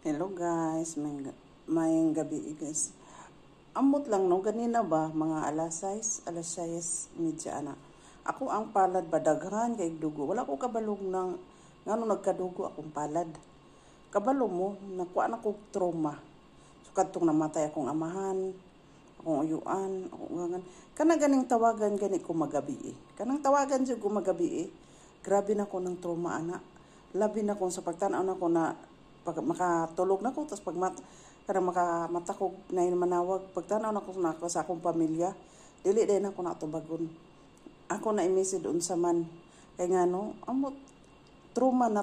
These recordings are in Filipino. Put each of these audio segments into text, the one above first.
Hello guys, may gabi guys. Amot lang no, ganina ba, mga alas 6 media na. Ako ang palad ba, daghan kay dugo. Wala ko kabalog ng, ngano nagkadugo akong palad. Kabalo mo, nakuha na ko trauma. So kadtong namatay akong amahan, akong uyuan, akong gangan. Kana ganing tawagan gani ko magabi eh. Kanang tawagan jud ko magabi eh. Grabe na ko ng trauma ana. Labi na ko sa pagtanaw na ko na pag makatulog na ko, tapos pag makamatakog na yung manawag, pagtanaw na ko sa akong pamilya, dili din ako natubagon. Ako na imisi doon sa man. Kaya nga no, amot, trauma na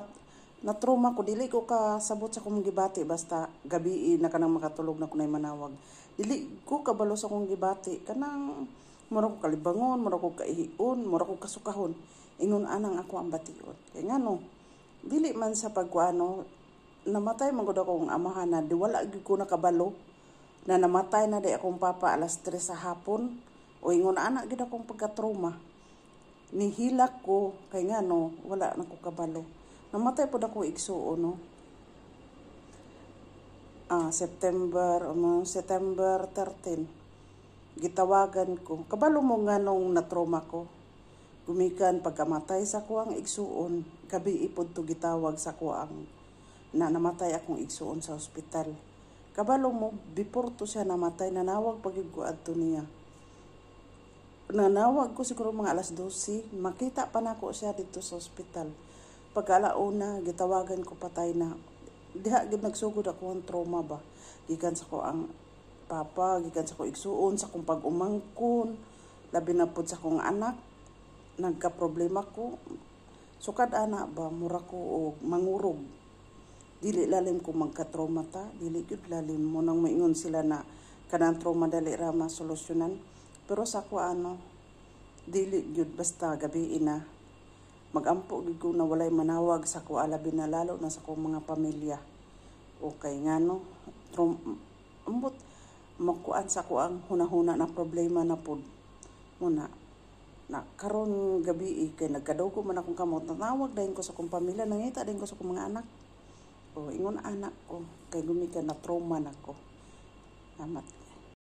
trauma ko, dili ko kasabot sa akong gibati, basta gabi na kanang makatulog na ko na yung manawag. Dili ko kabalo sa akong gibati, kanang mura ko kalibangon, mura ko kaihion, mura ko kasukahon. Ingon anang ako ang bation. Kaya nga no, dili man sa pagkuano, namatay man gud akong amahan na di wala gyud ko nakabalo na namatay na di akong papa alas 3 sa hapon o ingon ana gid akong pagka-trauma. Nihilak ko kay nga no wala na ko kabalo. Namatay pud ako igsuon no. September 13. Gitawagan ko. Kabalo mo nga nung na-trauma ko. Gumikan pagkamatay sa kuang igsuon, gabi ipod to gitawag sa kuang na namatay akong igsuon sa ospital. Kabalo mo, before to siya namatay, nanawag pagiggo adto niya. Nanawag ko siguro mga alas 12, makita pa nako siya dito sa ospital. Pagkalauna, gitawagan ko patay na. Diha gid nagsugod ako ang trauma ba. Gikan sa ko ang papa, gikan sa ko igsuon, sa kong pag-umangkon, labi na pud sa kong anak, nagka-problema ko. Sukad ana ba, mura ko og mangurog. Dili lalim ko magka-trauma ta, dili gyud lalim mo nang maingon sila na kanang trauma dali ra masolusyonan. Pero sa ko dili gyud basta gabi na magampo gyud ko na walay manawag sa ko alabi na lalo na sa ko mga pamilya. Okay nga no, ambot makuan sa ko ang hunahuna na problema na pud. Muna na karon gabi kay nagkadugo man akong kamot, nanawag dayon ko sa kong pamilya, nangita din ko sa kong mga anak. O ingon anak ko kay gumikan na trauma nako. Amat.